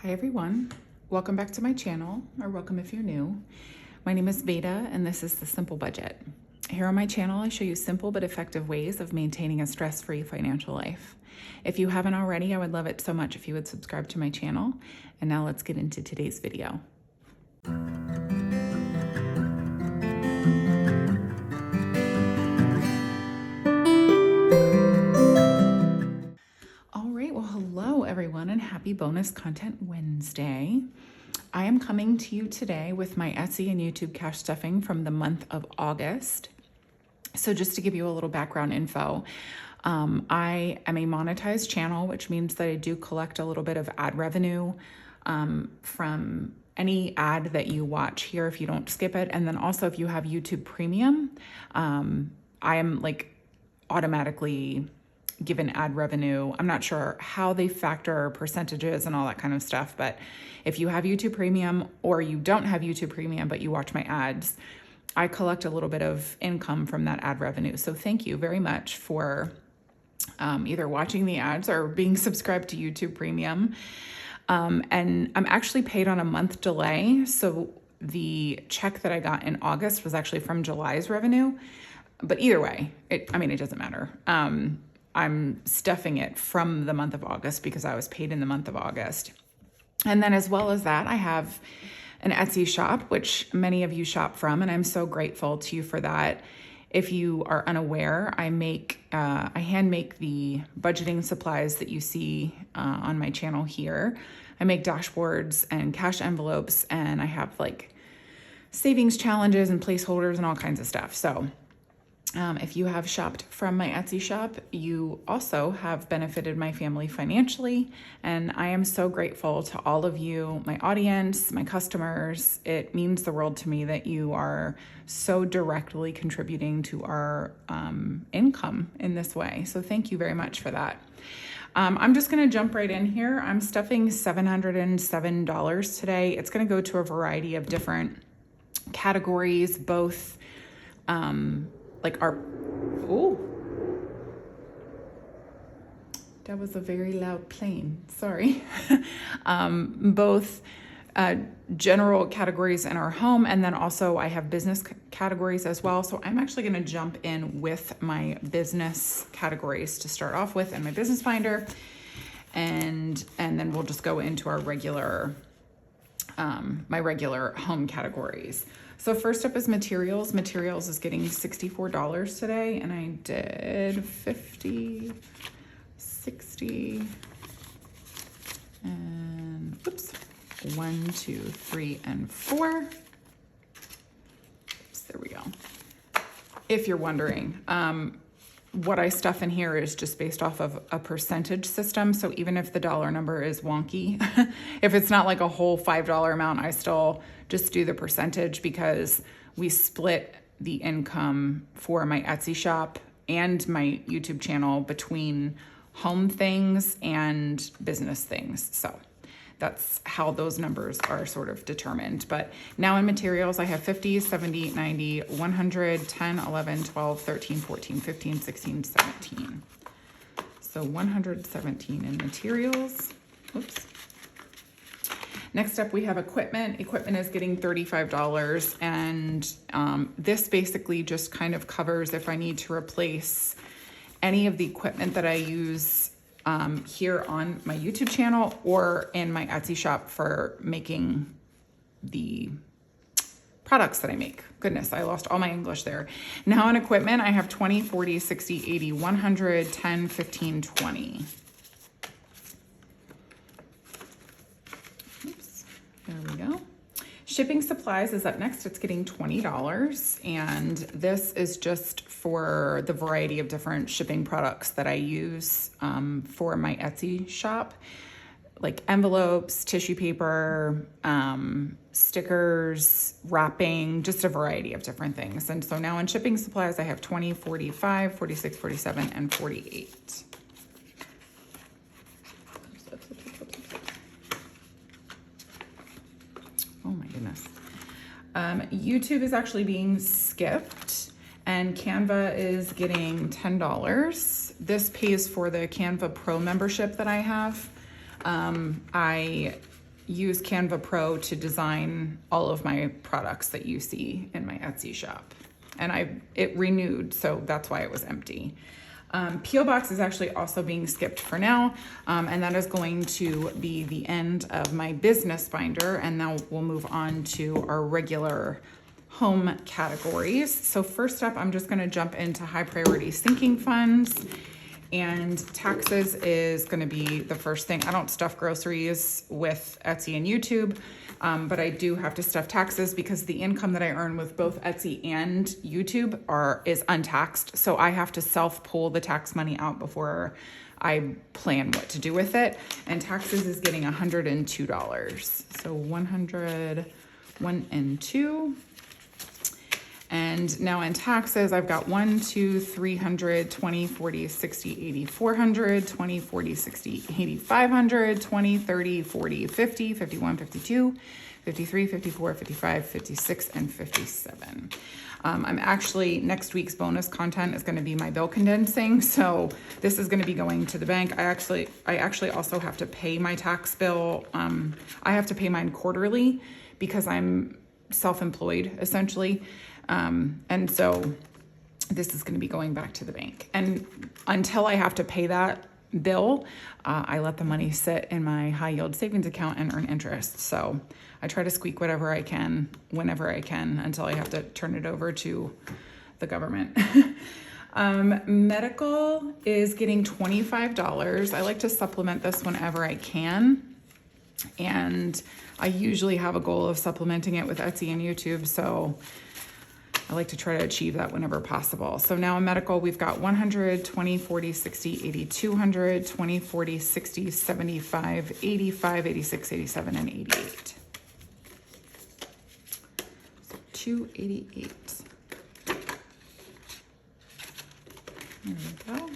Hi everyone, welcome back to my channel, or welcome if you're new. My name is Veda and this is The Simple Budget. Here on my channel, I show you simple but effective ways of maintaining a stress-free financial life. If you haven't already, I would love it so much if you would subscribe to my channel. And now let's get into today's video. Hello everyone and happy bonus content Wednesday. I am coming to you today with my Etsy and YouTube cash stuffing from the month of August. So just to give you a little background info, I am a monetized channel, which means that I do collect a little bit of ad revenue from any ad that you watch here if you don't skip it. And then also if you have YouTube Premium, I am like automatically given ad revenue. I'm not sure how they factor percentages and all that kind of stuff, but if you have YouTube Premium or you don't have YouTube Premium, but you watch my ads, I collect a little bit of income from that ad revenue. So thank you very much for either watching the ads or being subscribed to YouTube Premium. And I'm actually paid on a month delay. So the check that I got in August was actually from July's revenue, but either way, it doesn't matter. I'm stuffing it from the month of August because I was paid in the month of August. And then as well as that, I have an Etsy shop, which many of you shop from, and I'm so grateful to you for that. If you are unaware, I hand make the budgeting supplies that you see on my channel here. I make dashboards and cash envelopes, and I have like savings challenges and placeholders and all kinds of stuff. So if you have shopped from my Etsy shop, you also have benefited my family financially. And I am so grateful to all of you, my audience, my customers. It means the world to me that you are so directly contributing to our income in this way. So thank you very much for that. I'm just going to jump right in here. I'm stuffing $707 today. It's going to go to a variety of different categories, both that was a very loud plane, sorry. Both general categories in our home, and then also I have business categories as well. So I'm actually gonna jump in with my business categories to start off with and my business finder. And then we'll just go into our regular, my regular home categories. So first up is materials. Materials is getting $64 today, and I did 50, 60, and oops, 1, 2, 3, and 4. Oops, there we go. If you're wondering, what I stuff in here is just based off of a percentage system. So even if the dollar number is wonky, if it's not like a whole $5 amount, I still just do the percentage because we split the income for my Etsy shop and my YouTube channel between home things and business things. So that's how those numbers are sort of determined. But now in materials, I have 50, 70, 90, 100, 10, 11, 12, 13, 14, 15, 16, 17. So 117 in materials. Oops. Next up, we have equipment. Equipment is getting $35, and this basically just kind of covers if I need to replace any of the equipment that I use here on my YouTube channel or in my Etsy shop for making the products that I make. Goodness, I lost all my English there. Now in equipment, I have 20, 40, 60, 80, 100, 10, 15, 20. There we go. Shipping supplies is up next. It's getting $20, and this is just for the variety of different shipping products that I use for my Etsy shop, like envelopes, tissue paper, stickers, wrapping, just a variety of different things. And so now in shipping supplies, I have 20, 45, 46, 47, and 48. Oh my goodness. YouTube is actually being skipped, and Canva is getting $10. This pays for the Canva Pro membership that I have. I use Canva Pro to design all of my products that you see in my Etsy shop. And it renewed, so that's why it was empty. P.O. Box is actually also being skipped for now, and that is going to be the end of my business binder, and now we'll move on to our regular home categories. So first up, I'm just gonna jump into high priority sinking funds, and taxes is gonna be the first thing. I don't stuff groceries with Etsy and YouTube, but I do have to stuff taxes because the income that I earn with both Etsy and YouTube is untaxed. So I have to self-pull the tax money out before I plan what to do with it. And taxes is getting $102. So 100, 1 and 2. And now in taxes, I've got 1, 2, 300, 20, 40, 60, 80, 400, 20, 40, 60, 80, 500, 20, 30, 40, 50, 51, 52, 53, 54, 55, 56, and 57. I'm actually, next week's bonus content is gonna be my bill condensing. So this is gonna be going to the bank. I actually also have to pay my tax bill. I have to pay mine quarterly because I'm self-employed essentially. And so this is going to be going back to the bank. And until I have to pay that bill, I let the money sit in my high yield savings account and earn interest. So I try to squeak whatever I can, whenever I can, until I have to turn it over to the government. Medical is getting $25. I like to supplement this whenever I can. And I usually have a goal of supplementing it with Etsy and YouTube. So I like to try to achieve that whenever possible. So now in medical, we've got 100, 20, 40, 60, 80, 200, 20, 40, 60, 75, 85, 86, 87, and 88. So 288. There we go.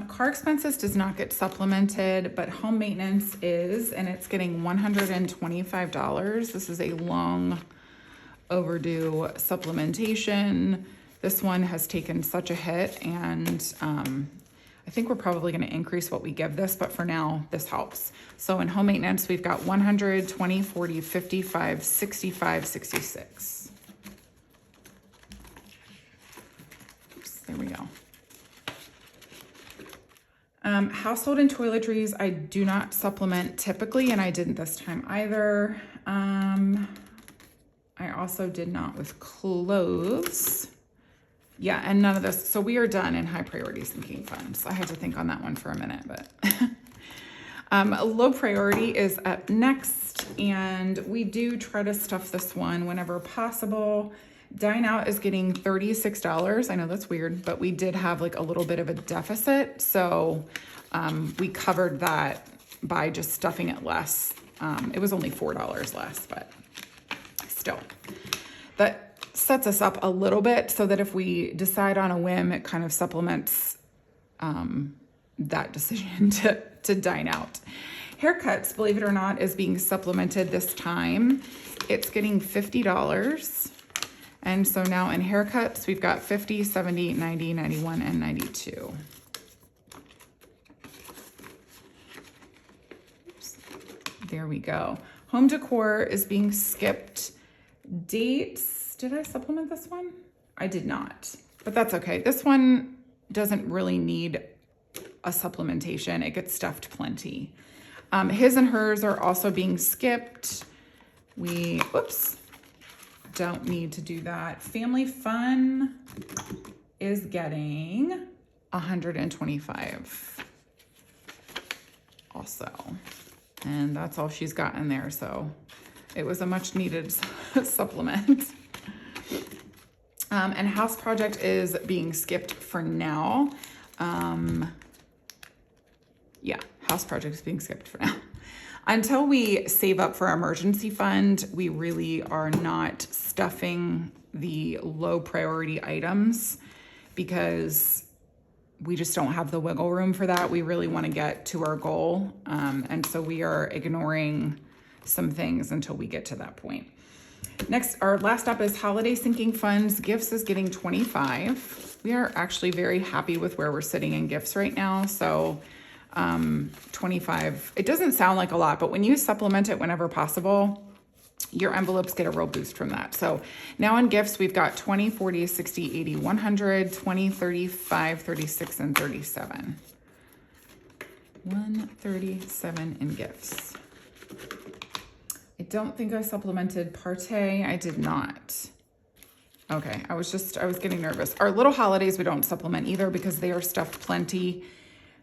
Car expenses does not get supplemented, but home maintenance is, and it's getting $125. This is a long overdue supplementation. This one has taken such a hit, and I think we're probably going to increase what we give this, but for now this helps. So in home maintenance, we've got 100, 20, 40, 55, 65, 66. Oops, there we go. Household and toiletries, I do not supplement typically, and I didn't this time either. I also did not with clothes. Yeah, and none of this. So we are done in high priority sinking funds. I had to think on that one for a minute, but low priority is up next, and we do try to stuff this one whenever possible. Dine Out is getting $36. I know that's weird, but we did have like a little bit of a deficit. So we covered that by just stuffing it less. It was only $4 less, but still. That sets us up a little bit so that if we decide on a whim, it kind of supplements that decision to dine out. Haircuts, believe it or not, is being supplemented this time. It's getting $50. And so now in haircuts, we've got 50, 70, 90, 91, and 92. Oops. There we go. Home decor is being skipped. Dates, did I supplement this one? I did not, but that's okay. This one doesn't really need a supplementation. It gets stuffed plenty. His and hers are also being skipped. We, whoops, don't need to do that. Family fun is getting 125 also. And that's all she's got in there. So it was a much needed supplement. And house project is being skipped for now. Yeah, house project is being skipped for now. Until we save up for our emergency fund, we really are not stuffing the low priority items because we just don't have the wiggle room for that. We really want to get to our goal. And so we are ignoring some things until we get to that point. Next, our last up is holiday sinking funds. Gifts is getting 25. We are actually very happy with where we're sitting in gifts right now. So 25. It doesn't sound like a lot, but when you supplement it whenever possible, your envelopes get a real boost from that. So now in gifts, we've got 20, 40, 60, 80, 100, 20, 35, 36, and 37. 137 in gifts. I don't think I supplemented Partey. I did not. Okay, I was getting nervous. Our little holidays, we don't supplement either because they are stuffed plenty.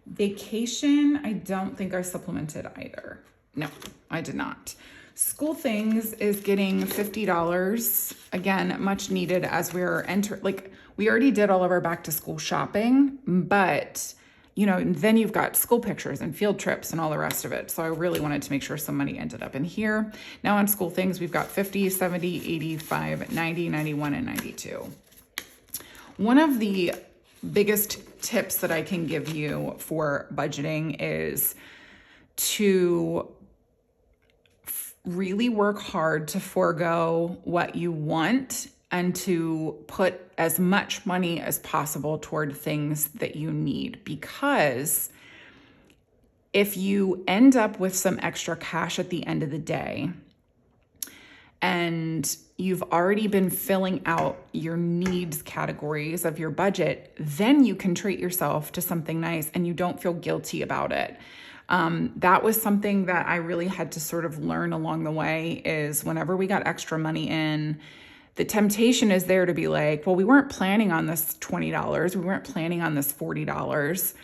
Vacation, I don't think I supplemented either. No, I did not. School things is getting $50. Again, much needed as we're we already did all of our back to school shopping, but then you've got school pictures and field trips and all the rest of it. So I really wanted to make sure some money ended up in here. Now on school things, we've got 50, 70, 85, 90, 91, and 92. One of the biggest tips that I can give you for budgeting is to really work hard to forego what you want and to put as much money as possible toward things that you need. Because if you end up with some extra cash at the end of the day and you've already been filling out your needs categories of your budget, then you can treat yourself to something nice and you don't feel guilty about it. That was something that I really had to sort of learn along the way, is whenever we got extra money in, the temptation is there to be like, well, we weren't planning on this $20. We weren't planning on this $40.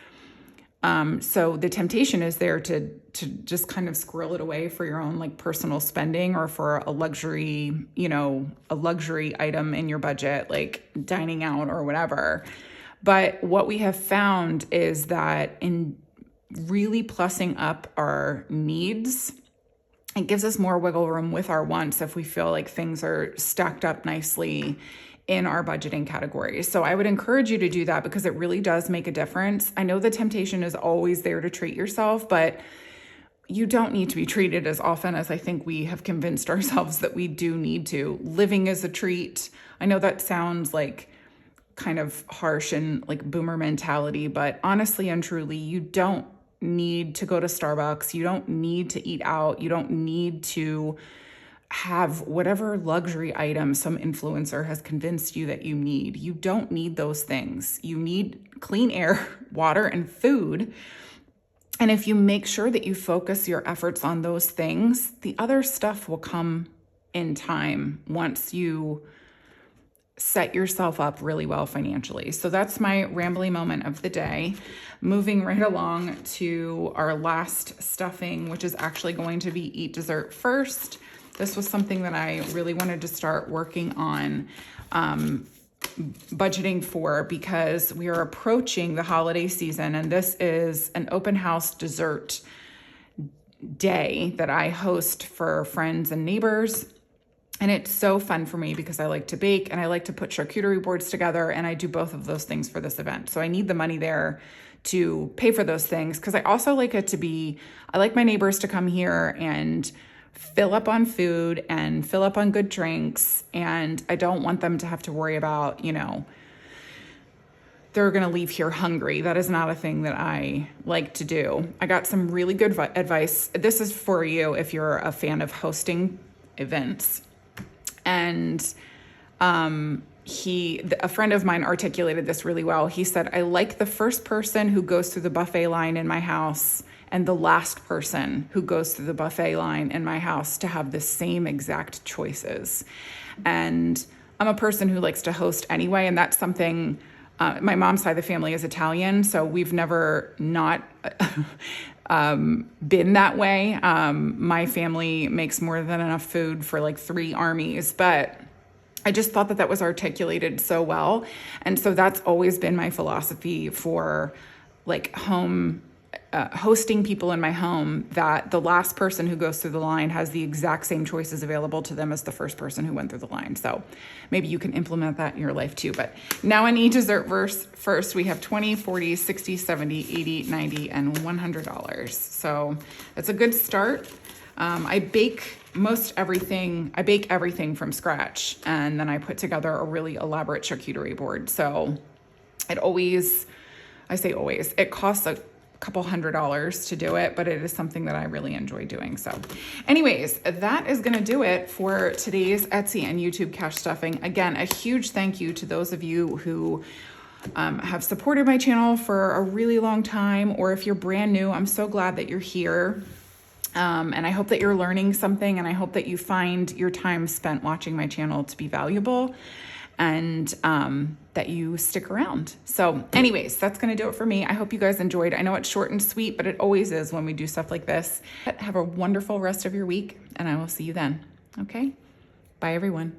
So the temptation is there to just kind of squirrel it away for your own personal spending or for a luxury item in your budget, like dining out or whatever. But what we have found is that in really plussing up our needs, it gives us more wiggle room with our wants if we feel like things are stacked up nicely in our budgeting categories. So I would encourage you to do that because it really does make a difference. I know the temptation is always there to treat yourself, but you don't need to be treated as often as I think we have convinced ourselves that we do need to. Living is a treat. I know that sounds like kind of harsh and like boomer mentality, but honestly and truly, you don't need to go to Starbucks. You don't need to eat out. You don't need to have whatever luxury item some influencer has convinced you that you need. You don't need those things. You need clean air, water, and food. And if you make sure that you focus your efforts on those things, the other stuff will come in time once you set yourself up really well financially. So that's my rambly moment of the day. Moving right along to our last stuffing, which is actually going to be eat dessert first. This was something that I really wanted to start working on budgeting for because we are approaching the holiday season, and this is an open house dessert day that I host for friends and neighbors. And it's so fun for me because I like to bake and I like to put charcuterie boards together, and I do both of those things for this event. So I need the money there to pay for those things because I also like I like my neighbors to come here and fill up on food and fill up on good drinks. And I don't want them to have to worry about, they're going to leave here hungry. That is not a thing that I like to do. I got some really good advice. This is for you if you're a fan of hosting events. And a friend of mine articulated this really well. He said, I like the first person who goes through the buffet line in my house and the last person who goes through the buffet line in my house to have the same exact choices. And I'm a person who likes to host anyway, and that's something, my mom's side of the family is Italian, so we've never not been that way. My family makes more than enough food for like 3 armies, but I just thought that was articulated so well. And so that's always been my philosophy for like hosting people in my home, that the last person who goes through the line has the exact same choices available to them as the first person who went through the line. So maybe you can implement that in your life too. But now in eat dessert first, we have 20, 40, 60, 70, 80, 90, and $100. So that's a good start. I bake everything from scratch, and then I put together a really elaborate charcuterie board. So it costs couple $100 to do it, but it is something that I really enjoy doing. So anyways, that is going to do it for today's Etsy and YouTube cash stuffing. Again, a huge thank you to those of you who have supported my channel for a really long time, or if you're brand new, I'm so glad that you're here. And I hope that you're learning something, and I hope that you find your time spent watching my channel to be valuable, and that you stick around. So anyways, that's going to do it for me. I hope you guys enjoyed. I know it's short and sweet, but it always is when we do stuff like this. Have a wonderful rest of your week, and I will see you then. Okay? Bye, everyone.